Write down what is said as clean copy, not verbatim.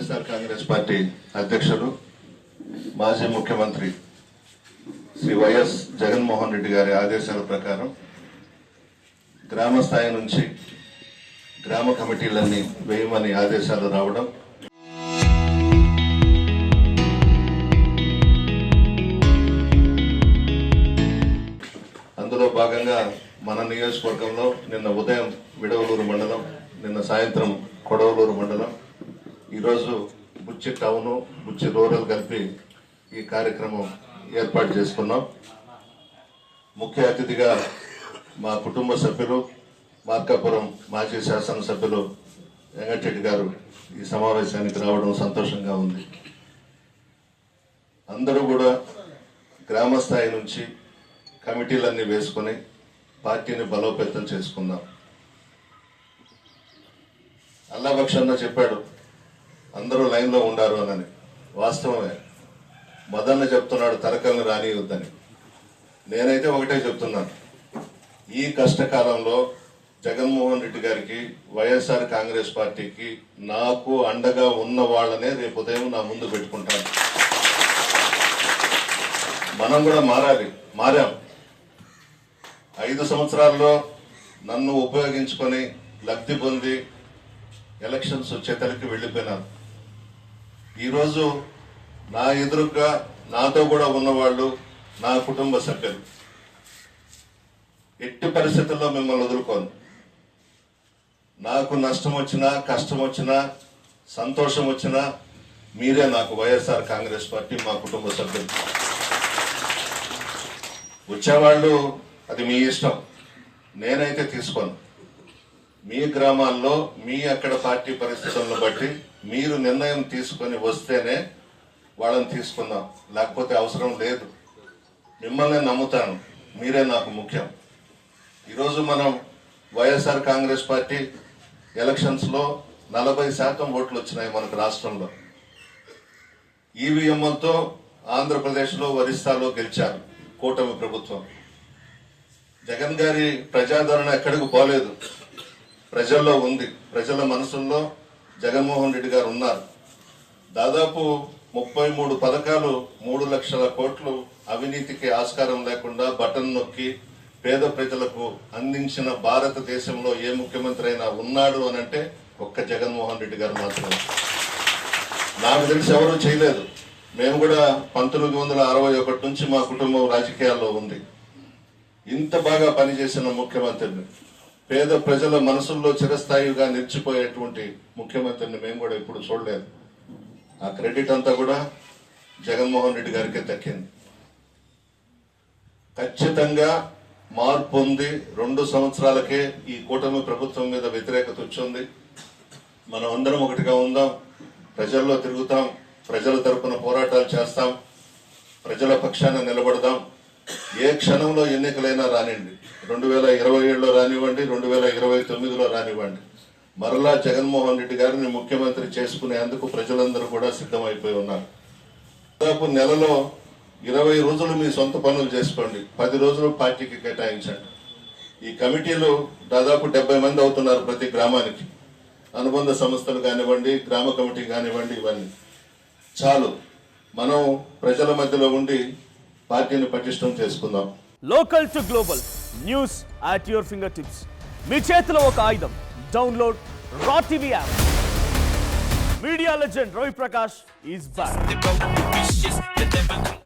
YSR Congress party అధ్యక్షులు మాజీ ముఖ్యమంత్రి శ్రీ వైఎస్ జగన్మోహన్ రెడ్డి గారి ఆదేశాల ప్రకారం గ్రామ స్థాయి నుంచి గ్రామ కమిటీలన్నీ వేయమని ఆదేశాలు రావడం, అందులో భాగంగా మన నియోజకవర్గంలో నిన్న ఉదయం విడవలూరు మండలం, నిన్న సాయంత్రం కొడవలూరు మండలం, ఈరోజు బుచ్చి టౌన్, బుచ్చి రూరల్ కలిపి ఈ కార్యక్రమం ఏర్పాటు చేసుకున్నాం. ముఖ్య అతిథిగా మా కుటుంబ సభ్యులు, మార్కాపురం మాజీ శాసనసభ్యులు వెంకటరెడ్డి గారు ఈ సమావేశానికి రావడం సంతోషంగా ఉంది. అందరూ కూడా గ్రామ స్థాయి నుంచి కమిటీలన్నీ వేసుకొని పార్టీని బలోపేతం చేసుకుందాం. అల్లాబక్షన్న చెప్పాడు అందరూ లైన్లో ఉండారు అని. వాస్తవమే, మదన్న చెప్తున్నాడు తరకల్ని రానియొద్దని. నేనైతే ఒకటే చెప్తున్నాను, ఈ కష్టకాలంలో జగన్మోహన్ రెడ్డి గారికి, వైఎస్ఆర్ కాంగ్రెస్ పార్టీకి నాకు అండగా ఉన్న వాళ్ళనే రేపు ఉదయం నా ముందు పెట్టుకుంటాను. మనం కూడా మారాలి, మారాం. 5 సంవత్సరాల్లో నన్ను ఉపయోగించుకొని లబ్ధి పొంది ఎలక్షన్స్ వచ్చేతలకి వెళ్ళిపోయినాను. ఈరోజు నా ఎదురుగా నాతో కూడా ఉన్నవాళ్ళు నా కుటుంబ సభ్యులు. ఎట్టి పరిస్థితుల్లో మిమ్మల్ని వదులుకోను. నాకు నష్టం వచ్చినా, కష్టం వచ్చినా, సంతోషం వచ్చినా మీరే నాకు వైఎస్ఆర్ కాంగ్రెస్ పార్టీ, మా కుటుంబ సభ్యులు. వచ్చేవాళ్ళు అది మీ ఇష్టం, నేనైతే తీసుకోను. మీ గ్రామాల్లో మీ అక్కడ పార్టీ పరిస్థితులను బట్టి మీరు నిర్ణయం తీసుకొని వస్తేనే వాళ్ళని తీసుకుందాం, లేకపోతే అవసరం లేదు. మిమ్మల్ని నమ్ముతాను, మీరే నాకు ముఖ్యం. ఈరోజు మనం వైఎస్ఆర్ కాంగ్రెస్ పార్టీ ఎలక్షన్స్లో 40% ఓట్లు వచ్చినాయి మనకు రాష్ట్రంలో. ఈవీఎంలతో ఆంధ్రప్రదేశ్లో, ఒరిస్సాలో గెలిచారు కూటమి ప్రభుత్వం. జగన్ గారి ప్రజాదరణ ఎక్కడికి పోలేదు, ప్రజల్లో ఉంది. ప్రజల మనసుల్లో జగన్మోహన్ రెడ్డి గారు ఉన్నారు. దాదాపు 33 పథకాలు, 3 లక్షల కోట్లు అవినీతికి ఆస్కారం లేకుండా బటన్ నొక్కి పేద ప్రజలకు అందించిన భారతదేశంలో ఏ ముఖ్యమంత్రి అయినా ఉన్నాడు అని అంటే ఒక్క జగన్మోహన్ రెడ్డి గారు మాత్రమే. నాకు తెలిసి ఎవరూ చేయలేదు. మేము కూడా 1961 నుంచి మా కుటుంబం రాజకీయాల్లో ఉంది. ఇంత బాగా పనిచేసిన ముఖ్యమంత్రిని, పేద ప్రజల మనసుల్లో చిరస్థాయిగా నిలిచిపోయేటువంటి ముఖ్యమంత్రిని మేము కూడా ఇప్పుడు చూడలేదు. ఆ క్రెడిట్ అంతా కూడా జగన్మోహన్ రెడ్డి గారికే దక్కింది. ఖచ్చితంగా మార్పు ఉంది. 2 సంవత్సరాలకే ఈ కూటమి ప్రభుత్వం మీద వ్యతిరేకత వచ్చింది. మనం అందరం ఒకటిగా ఉందాం, ప్రజల్లో తిరుగుతాం, ప్రజల తరపున పోరాటాలు చేస్తాం, ప్రజల పక్షాన నిలబడదాం. ఏ క్షణంలో ఎన్నికలైనా రానివ్వండి, 2027లో రానివ్వండి, 2029లో రానివ్వండి, మరలా జగన్మోహన్ రెడ్డి గారిని ముఖ్యమంత్రి చేసుకునేందుకు ప్రజలందరూ కూడా సిద్ధమైపోయి ఉన్నారు. దాదాపు నెలలో 20 రోజులు మీ సొంత పనులు చేసుకోండి, 10 రోజులు పార్టీకి కేటాయించండి. ఈ కమిటీలు దాదాపు 70 మంది అవుతున్నారు ప్రతి గ్రామానికి. అనుబంధ సంస్థలు కానివ్వండి, గ్రామ కమిటీ కానివ్వండి, ఇవన్నీ చాలు. మనం ప్రజల మధ్యలో ఉండి పార్టీని పటిష్టం చేసుకుందాం. Local to global news at your finger tips. మీ చేతిలో ఒక ఆయుధం. Download R TV app. Media legend Ravi Prakash is back.